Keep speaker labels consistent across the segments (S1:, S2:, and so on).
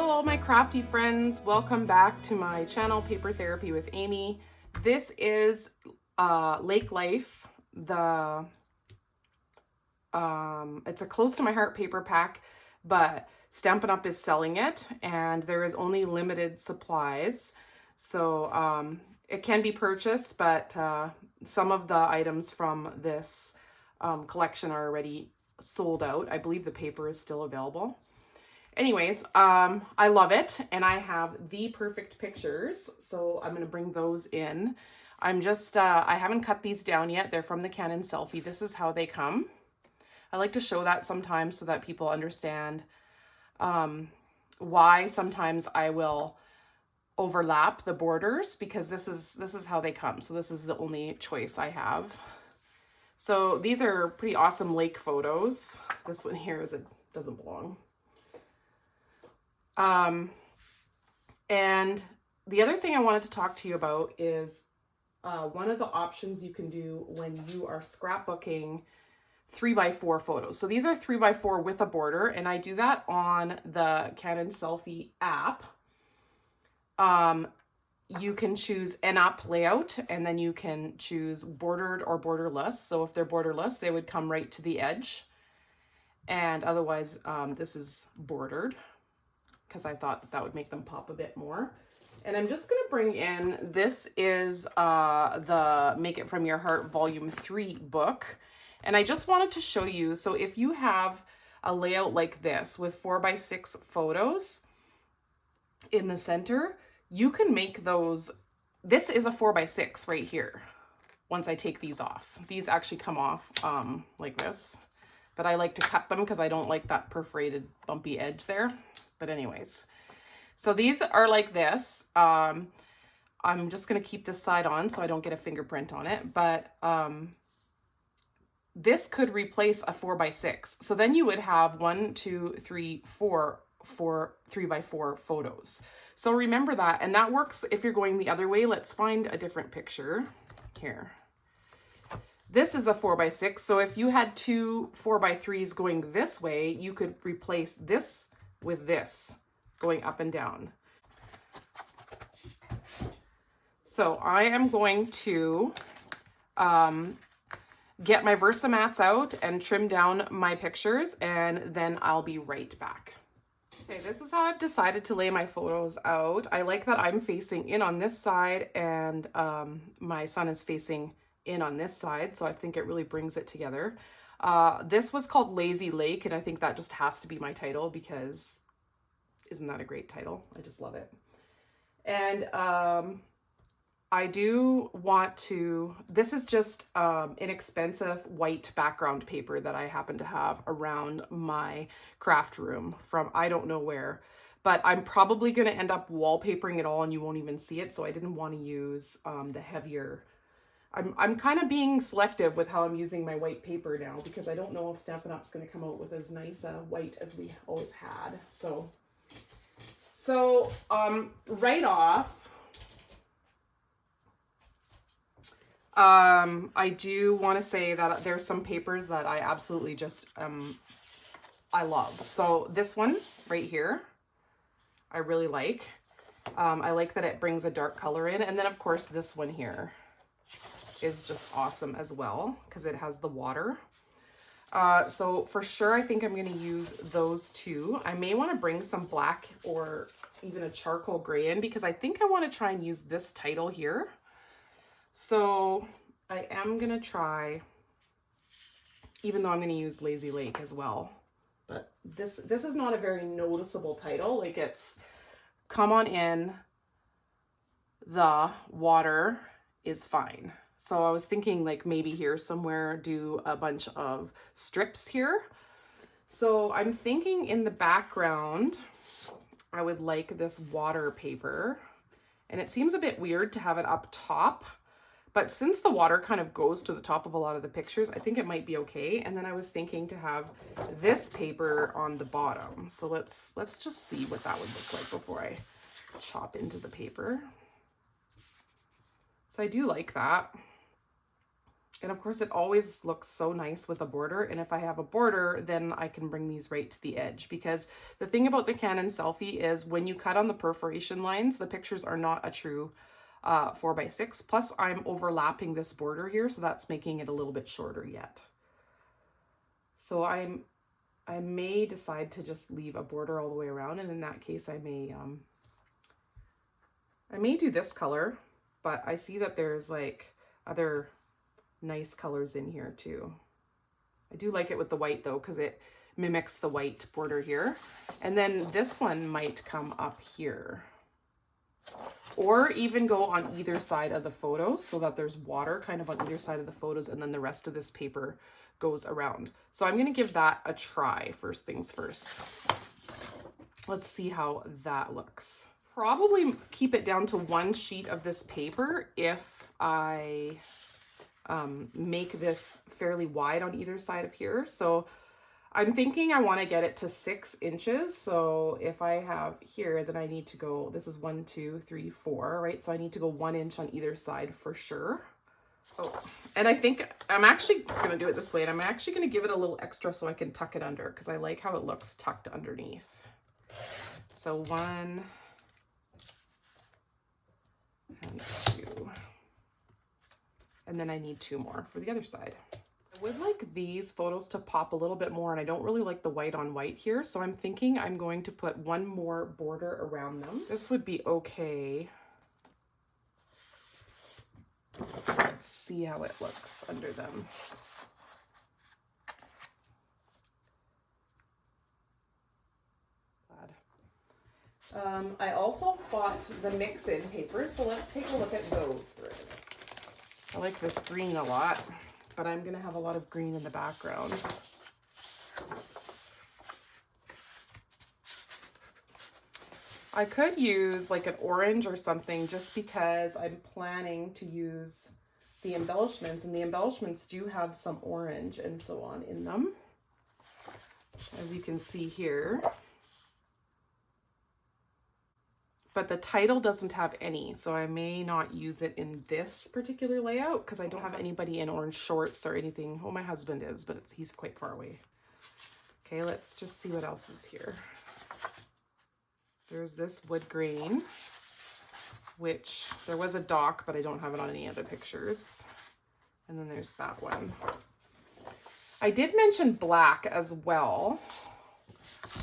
S1: all my crafty friends, welcome back to my channel, Paper Therapy with Amy. This is Lake Life. It's a close to my heart paper pack, but Stampin' Up is selling it and there is only limited supplies. So it can be purchased, but some of the items from this collection are already sold out. I believe the paper is still available. Anyways, I love it, and I have the perfect pictures, so I'm going to bring those in. I'm just, I haven't cut these down yet. They're from the Canon Selphy. This is how they come. I like to show that sometimes so that people understand why sometimes I will overlap the borders, because this is how they come. So this is the only choice I have. So these are pretty awesome lake photos. This one here doesn't belong. And the other thing I wanted to talk to you about is one of the options you can do when you are scrapbooking 3x4 photos. So these are 3x4 with a border, and I do that on the Canon Selphy app. You can choose an app layout, and then you can choose bordered or borderless. So if they're borderless, they would come right to the edge. And otherwise, this is bordered, because I thought that would make them pop a bit more. And I'm just going to bring in, this is the Make It From Your Heart Volume 3 book. And I just wanted to show you, so if you have a layout like this with 4x6 photos in the center, you can make those, this is a 4x6 right here. Once I take these off, these actually come off like this, but I like to cut them because I don't like that perforated bumpy edge there. But anyways, so these are like this. I'm just going to keep this side on so I don't get a fingerprint on it. But this could replace a 4x6. So then you would have 1, 2, 3, 4 3x4 photos. So remember that. And that works if you're going the other way. Let's find a different picture here. This is a 4x6. So if you had two 4x3s going this way, you could replace this with this going up and down. So I am going to get my Versamats out and trim down my pictures, and then I'll be right back. Okay, this is how I've decided to lay my photos out. I like that I'm facing in on this side and my son is facing in on this side, so I think it really brings it together. This was called Lazy Lake, and I think that just has to be my title because isn't that a great title? I just love it. And I do want to, this is just inexpensive white background paper that I happen to have around my craft room from I don't know where, but I'm probably going to end up wallpapering it all and you won't even see it. So I didn't want to use the heavier. I'm kind of being selective with how I'm using my white paper now because I don't know if Stampin' Up's going to come out with as nice white as we always had. So right off, I do want to say that there's some papers that I absolutely just, I love. So this one right here, I really like. I like that it brings a dark color in. And then of course this one here is just awesome as well because it has the water. So for sure, I think I'm going to use those two. I may want to bring some black or even a charcoal gray in because I think I want to try and use this title here. So I am going to try, even though I'm going to use Lazy Lake as well, but this is not a very noticeable title. Like it's come on in, the water is fine. So I was thinking like maybe here somewhere do a bunch of strips here. So I'm thinking in the background, I would like this water paper, and it seems a bit weird to have it up top, but since the water kind of goes to the top of a lot of the pictures, I think it might be okay. And then I was thinking to have this paper on the bottom. So let's just see what that would look like before I chop into the paper. So I do like that. And of course, it always looks so nice with a border. And if I have a border, then I can bring these right to the edge, because the thing about the Canon Selphy is when you cut on the perforation lines, the pictures are not a true 4x6. Plus I'm overlapping this border here, so that's making it a little bit shorter yet. So I may decide to just leave a border all the way around, and in that case I may do this color, but I see that there's like other nice colors in here too. I do like it with the white though, because it mimics the white border here. And then this one might come up here, or even go on either side of the photos so that there's water kind of on either side of the photos, and then the rest of this paper goes around. So I'm going to give that a try first things first. Let's see how that looks. Probably keep it down to one sheet of this paper if I make this fairly wide on either side of here. So I'm thinking I want to get it to 6 inches. So if I have here, then I need to go, this is 1, 2, 3, 4, right? So I need to go 1 inch on either side for sure. Oh, and I think I'm actually going to do it this way, and I'm actually going to give it a little extra so I can tuck it under, because I like how it looks tucked underneath. So 1 and 2. And then I need 2 more for the other side. I would like these photos to pop a little bit more, and I don't really like the white on white here. So I'm thinking I'm going to put 1 more border around them. This would be okay. So let's see how it looks under them. I also bought the mix-in papers, so let's take a look at those for a minute. I like this green a lot, but I'm gonna have a lot of green in the background. I could use like an orange or something, just because I'm planning to use the embellishments, and the embellishments do have some orange and so on in them, as you can see here. But the title doesn't have any, so I may not use it in this particular layout because I don't have anybody in orange shorts or anything. Well, my husband is, but he's quite far away. Okay, let's just see what else is here. There's this wood grain, which there was a dock, but I don't have it on any other pictures. And then there's that one. I did mention black as well.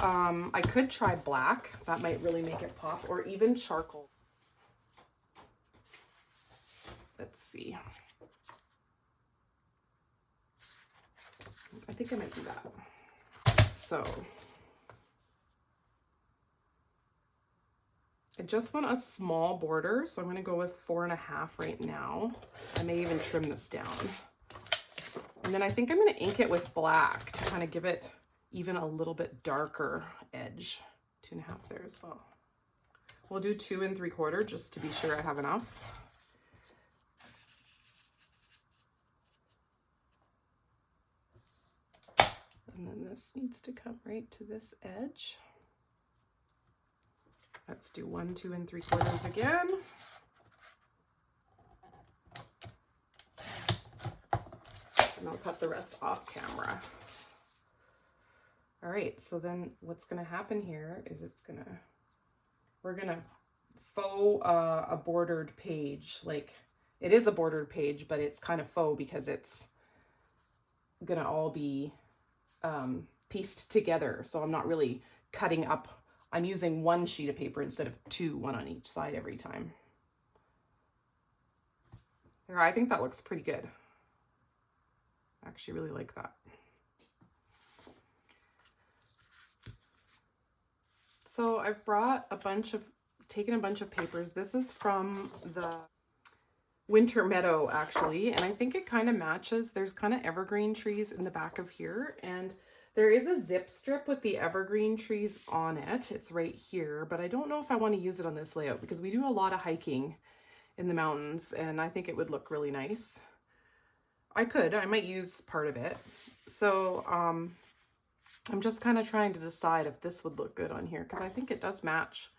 S1: I could try black. That might really make it pop, or even charcoal. Let's see. I think I might do that. So I just want a small border, so I'm going to go with 4.5 right now. I may even trim this down. And then I think I'm going to ink it with black to kind of give it even a little bit darker edge. 2.5 there as well. We'll do 2 3/4 just to be sure I have enough. And then this needs to come right to this edge. Let's do 1, 2 3/4 again. And I'll cut the rest off camera. All right, so then what's gonna happen here is we're gonna faux a bordered page. Like, it is a bordered page, but it's kind of faux because it's gonna all be pieced together. So I'm not really cutting up. I'm using 1 sheet of paper instead of 2, 1 on each side every time. There, I think that looks pretty good. I actually really like that. So I've brought taken a bunch of papers. This is from the Winter Meadow, actually, and I think it kind of matches. There's kind of evergreen trees in the back of here, and there is a zip strip with the evergreen trees on it. It's right here, but I don't know if I want to use it on this layout because we do a lot of hiking in the mountains, and I think it would look really nice. I might use part of it. So, I'm just kind of trying to decide if this would look good on here, because I think it does match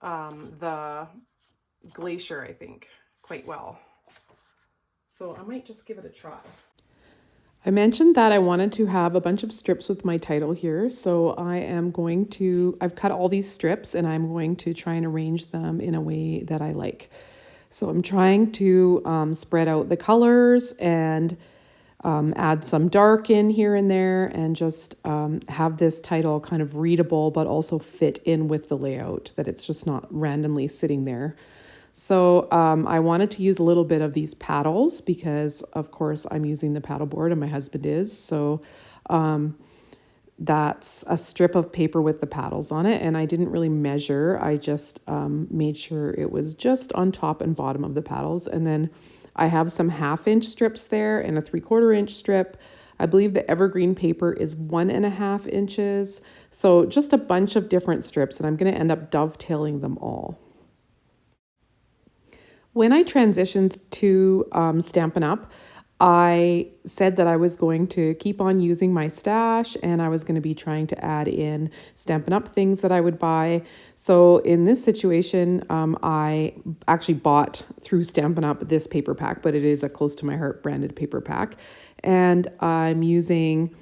S1: the glacier, I think, quite well. So I might just give it a try.
S2: I mentioned that I wanted to have a bunch of strips with my title here, so I've cut all these strips and I'm going to try and arrange them in a way that I like. So I'm trying to spread out the colors and add some dark in here and there, and just have this title kind of readable but also fit in with the layout, that it's just not randomly sitting there. So I wanted to use a little bit of these paddles because, of course, I'm using the paddle board and my husband is. So that's a strip of paper with the paddles on it. And I didn't really measure. I just made sure it was just on top and bottom of the paddles. And then I have some 1/2-inch strips there and a 3/4-inch strip. I believe the evergreen paper is 1.5 inches. So just a bunch of different strips, and I'm going to end up dovetailing them all. When I transitioned to Stampin' Up, I said that I was going to keep on using my stash and I was going to be trying to add in Stampin' Up things that I would buy. So in this situation, I actually bought through Stampin' Up this paper pack, but it is a Close to My Heart branded paper pack. And I'm using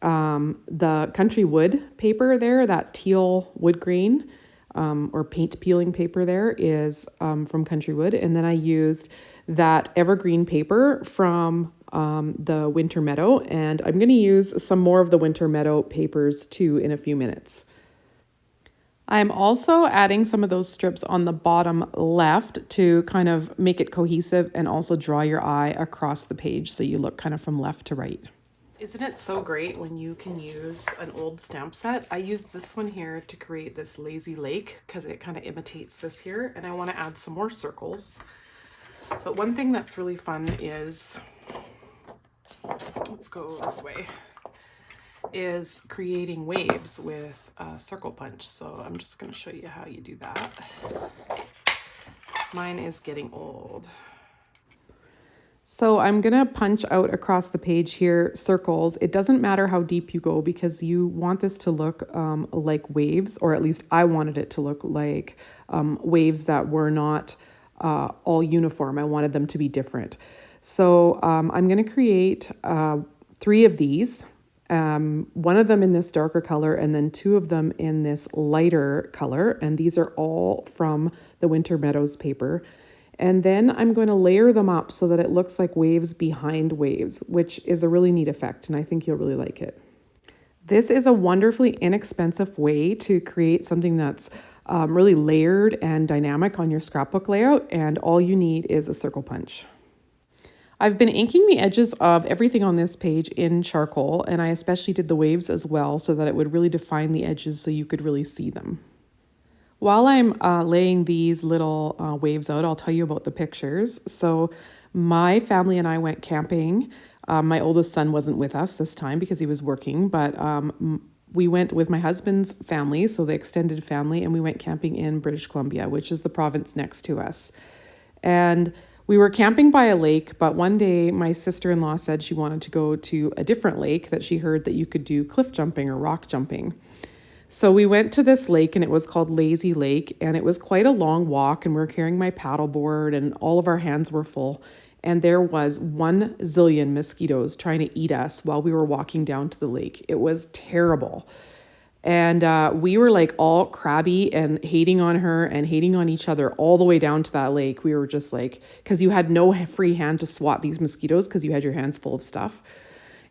S2: the Country Wood paper there, that teal wood grain. Or paint peeling paper there is from Country Wood. And then I used that evergreen paper from the Winter Meadow. And I'm going to use some more of the Winter Meadow papers too in a few minutes. I'm also adding some of those strips on the bottom left to kind of make it cohesive and also draw your eye across the page so you look kind of from left to right.
S1: Isn't it so great when you can use an old stamp set? I used this one here to create this lazy lake because it kind of imitates this here, and I want to add some more circles. But one thing that's really fun is, let's go this way, is creating waves with a circle punch. So I'm just going to show you how you do that. Mine is getting old.
S2: So I'm going to punch out across the page here circles. It doesn't matter how deep you go because you want this to look like waves, or at least I wanted it to look like waves that were not all uniform. I wanted them to be different. So I'm going to create 3 of these, one of them in this darker color and then 2 of them in this lighter color. And these are all from the Winter Meadows paper. And then I'm going to layer them up so that it looks like waves behind waves, which is a really neat effect, and I think you'll really like it. This is a wonderfully inexpensive way to create something that's really layered and dynamic on your scrapbook layout, and all you need is a circle punch. I've been inking the edges of everything on this page in charcoal, and I especially did the waves as well so that it would really define the edges so you could really see them. While I'm laying these little waves out, I'll tell you about the pictures. So my family and I went camping. My oldest son wasn't with us this time because he was working, but we went with my husband's family, so the extended family, and we went camping in British Columbia, which is the province next to us. And we were camping by a lake, but one day my sister-in-law said she wanted to go to a different lake that she heard that you could do cliff jumping or rock jumping. So we went to this lake and it was called Lazy Lake, and it was quite a long walk, and we were carrying my paddleboard and all of our hands were full, and there was 1 zillion mosquitoes trying to eat us while we were walking down to the lake. It was terrible. And we were like all crabby and hating on her and hating on each other all the way down to that lake. We were just like, because you had no free hand to swat these mosquitoes because you had your hands full of stuff.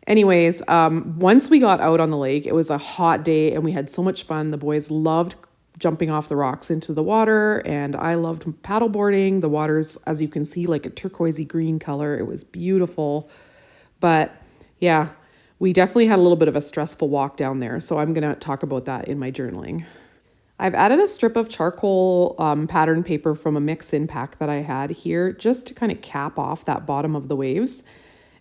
S2: Anyways, once we got out on the lake, it was a hot day and we had so much fun. The boys loved jumping off the rocks into the water, and I loved paddleboarding. The water's, as you can see, like a turquoisey green color. It was beautiful. But yeah, we definitely had a little bit of a stressful walk down there. So I'm going to talk about that in my journaling. I've added a strip of charcoal pattern paper from a mix-in pack that I had here just to kind of cap off that bottom of the waves.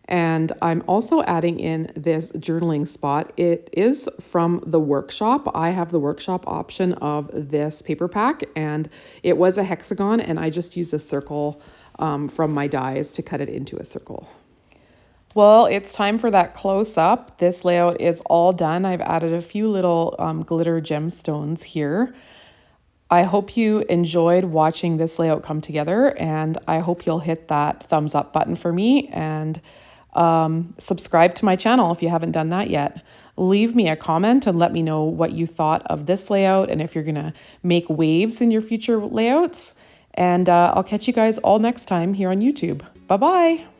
S2: And I'm also adding in this journaling spot. It is from the workshop. I have the workshop option of this paper pack, and it was a hexagon, and I just used a circle from my dies to cut it into a circle. Well, it's time for that close up. This layout is all done. I've added a few little glitter gemstones here. I hope you enjoyed watching this layout come together, and I hope you'll hit that thumbs up button for me and subscribe to my channel if you haven't done that yet. Leave me a comment and let me know what you thought of this layout and if you're gonna make waves in your future layouts. And I'll catch you guys all next time here on YouTube. Bye-bye.